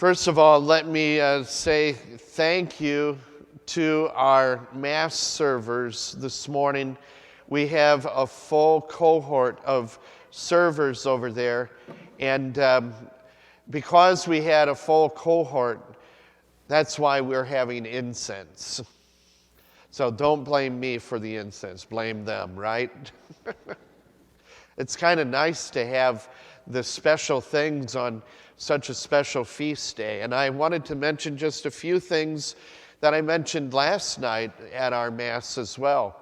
First of all, let me say thank you to our Mass servers this morning. We have a full cohort of servers over there, and because we had a full cohort, that's why we're having incense. So don't blame me for the incense, blame them, right? It's kind of nice to have the special things on such a special feast day. And I wanted to mention just a few things that I mentioned last night at our Mass as well.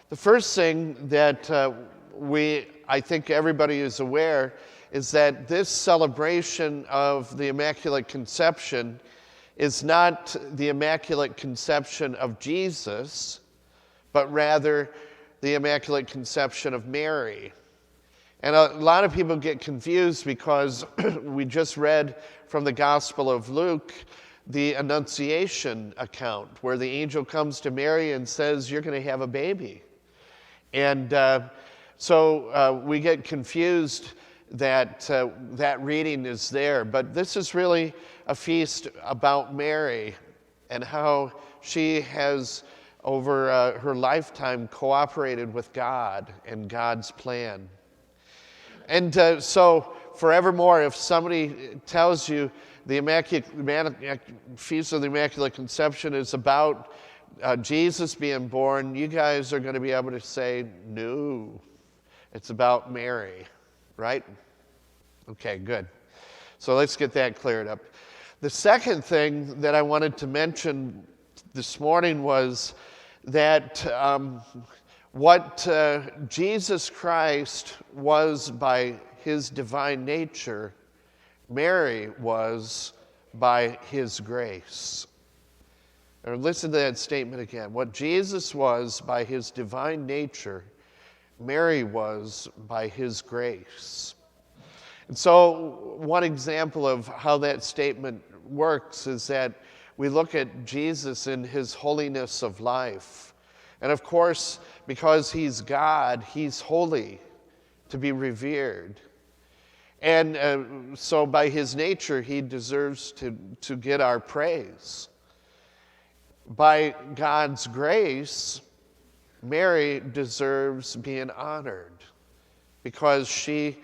The first thing that I think everybody is aware is that this celebration of the Immaculate Conception is not the Immaculate Conception of Jesus, but rather the Immaculate Conception of Mary. And a lot of people get confused because we just read from the Gospel of Luke the Annunciation account, where the angel comes to Mary and says, "You're going to have a baby." And so we get confused that that reading is there. But this is really a feast about Mary and how she has, over her lifetime, cooperated with God and God's plan. And so forevermore, if somebody tells you the Feast of the Immaculate Conception is about Jesus being born, you guys are going to be able to say, no, it's about Mary, right? Okay, good. So let's get that cleared up. The second thing that I wanted to mention this morning was that what Jesus Christ was by his divine nature, Mary was by his grace. Or listen to that statement again. What Jesus was by his divine nature, Mary was by his grace. And so one example of how that statement works is that we look at Jesus in his holiness of life. And of course, because he's God, he's holy, to be revered. And so by his nature, he deserves to get our praise. By God's grace, Mary deserves being honored because she,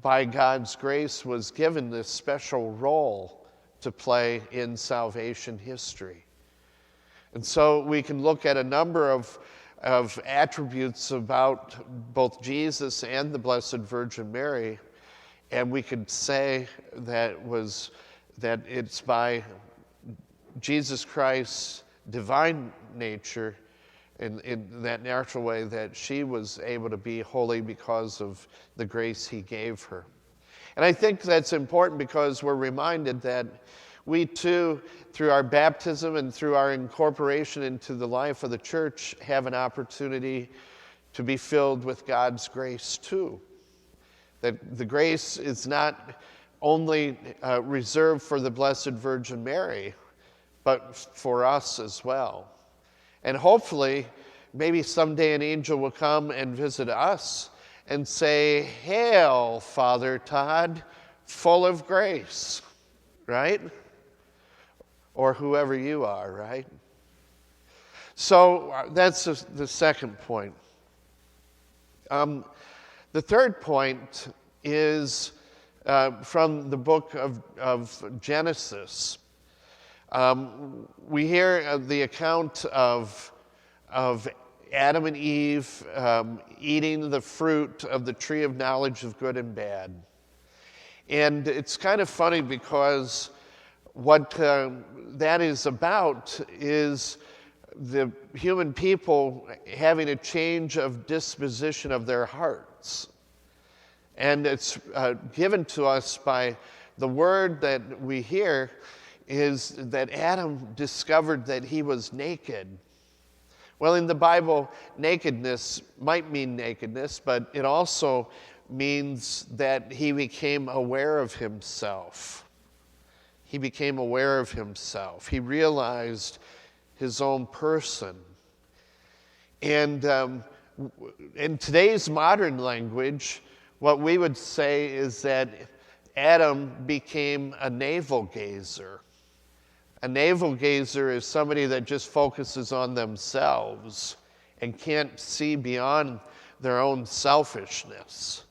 by God's grace, was given this special role to play in salvation history. And so we can look at a number of attributes about both Jesus and the Blessed Virgin Mary, and we could say that it's by Jesus Christ's divine nature, in that natural way, that she was able to be holy because of the grace he gave her. And I think that's important because we're reminded that we too, through our baptism and through our incorporation into the life of the church, have an opportunity to be filled with God's grace too. That the grace is not only reserved for the Blessed Virgin Mary, but for us as well. And hopefully, maybe someday an angel will come and visit us and say, "Hail, Father Todd, full of grace," right? Or whoever you are, right? So that's the second point. The third point is from the book of Genesis. We hear the account of Adam and Eve eating the fruit of the tree of knowledge of good and bad. And it's kind of funny because what that is about is the human people having a change of disposition of their hearts. And it's given to us by the word that we hear is that Adam discovered that he was naked. Well, in the Bible, nakedness might mean nakedness, but it also means that he became aware of himself. He became aware of himself. He realized his own person. And in today's modern language, what we would say is that Adam became a navel gazer. A navel gazer is somebody that just focuses on themselves and can't see beyond their own selfishness.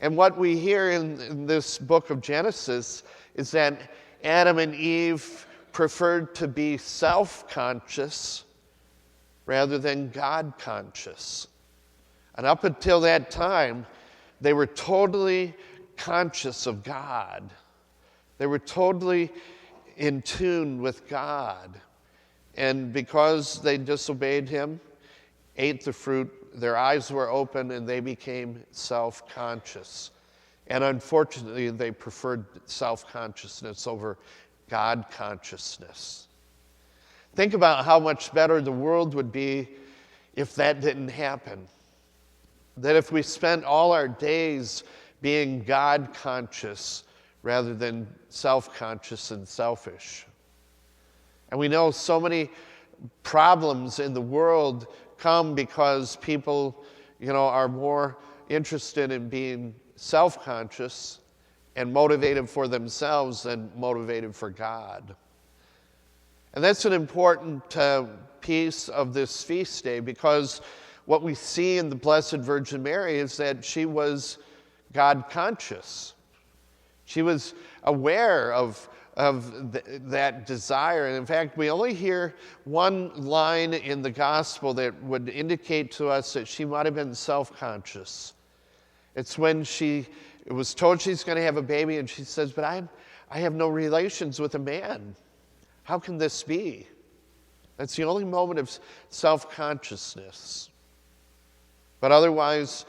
And what we hear in this book of Genesis is that Adam and Eve preferred to be self-conscious rather than God-conscious. And up until that time, they were totally conscious of God. They were totally in tune with God. And because they disobeyed him, ate the fruit, their eyes were open and they became self-conscious. And unfortunately, they preferred self-consciousness over God consciousness. Think about how much better the world would be if that didn't happen. That if we spent all our days being God conscious rather than self-conscious and selfish. And we know so many problems in the world come because people, are more interested in being self-conscious and motivated for themselves than motivated for God. And that's an important piece of this feast day, because what we see in the Blessed Virgin Mary is that she was God conscious. She was aware of that desire. And in fact, we only hear one line in the gospel that would indicate to us that she might have been self-conscious. It's when she was told she's going to have a baby and she says, but I have no relations with a man. How can this be? That's the only moment of self-consciousness. But otherwise,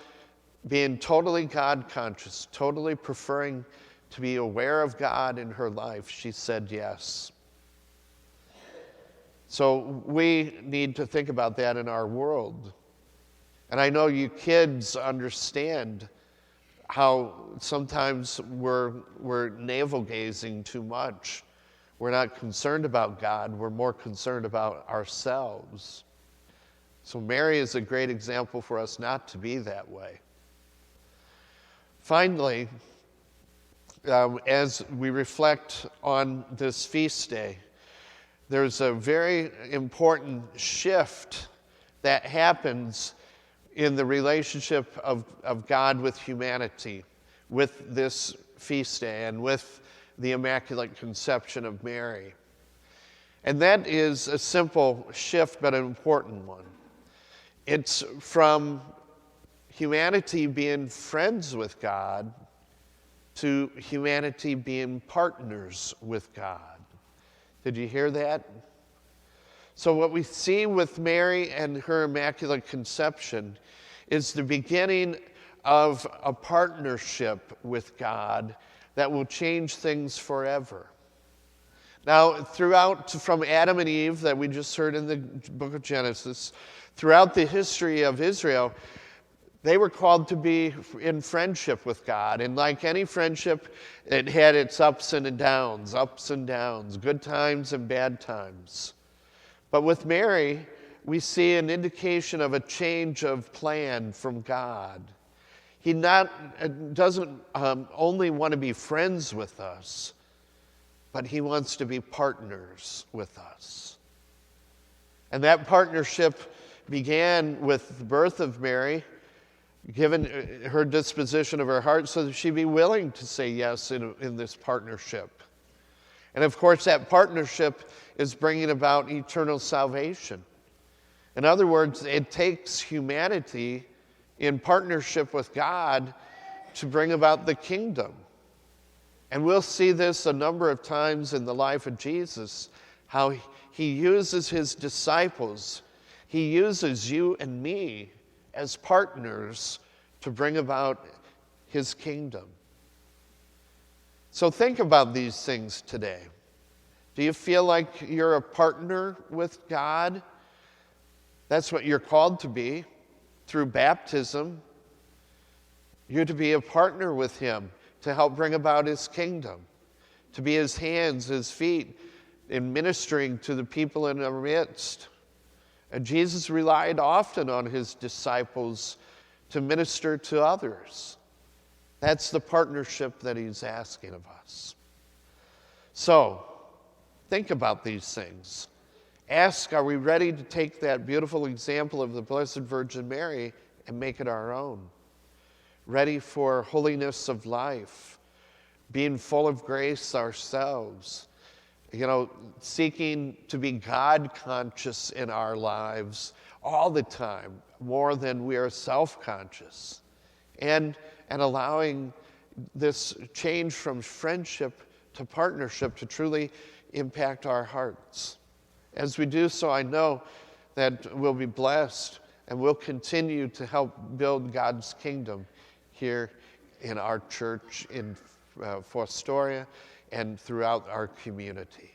being totally God-conscious, totally preferring to be aware of God in her life, she said yes. So we need to think about that in our world. And I know you kids understand how sometimes we're navel-gazing too much. We're not concerned about God, we're more concerned about ourselves. So Mary is a great example for us not to be that way. Finally, as we reflect on this feast day, there's a very important shift that happens in the relationship of God with humanity, with this feast day and with the Immaculate Conception of Mary. And that is a simple shift, but an important one. It's from humanity being friends with God to humanity being partners with God. Did you hear that? So what we see with Mary and her Immaculate Conception is the beginning of a partnership with God that will change things forever. Now, throughout, from Adam and Eve that we just heard in the book of Genesis, throughout the history of Israel, they were called to be in friendship with God. And like any friendship, it had its ups and downs, good times and bad times. But with Mary, we see an indication of a change of plan from God. He doesn't only want to be friends with us, but he wants to be partners with us. And that partnership began with the birth of Mary, given her disposition of her heart so that she'd be willing to say yes in this partnership. And of course, that partnership is bringing about eternal salvation. In other words, it takes humanity in partnership with God to bring about the kingdom. And we'll see this a number of times in the life of Jesus, how he uses his disciples, he uses you and me as partners to bring about his kingdom. So think about these things today. Do you feel like you're a partner with God? That's what you're called to be through baptism. You're to be a partner with him to help bring about his kingdom, to be his hands, his feet, in ministering to the people in our midst. And Jesus relied often on his disciples to minister to others. That's the partnership that he's asking of us. So, think about these things. Ask, are we ready to take that beautiful example of the Blessed Virgin Mary and make it our own? Ready for holiness of life, being full of grace ourselves, seeking to be God-conscious in our lives all the time, more than we are self-conscious, and allowing this change from friendship to partnership to truly impact our hearts. As we do so, I know that we'll be blessed and we'll continue to help build God's kingdom here in our church in Fostoria and throughout our community.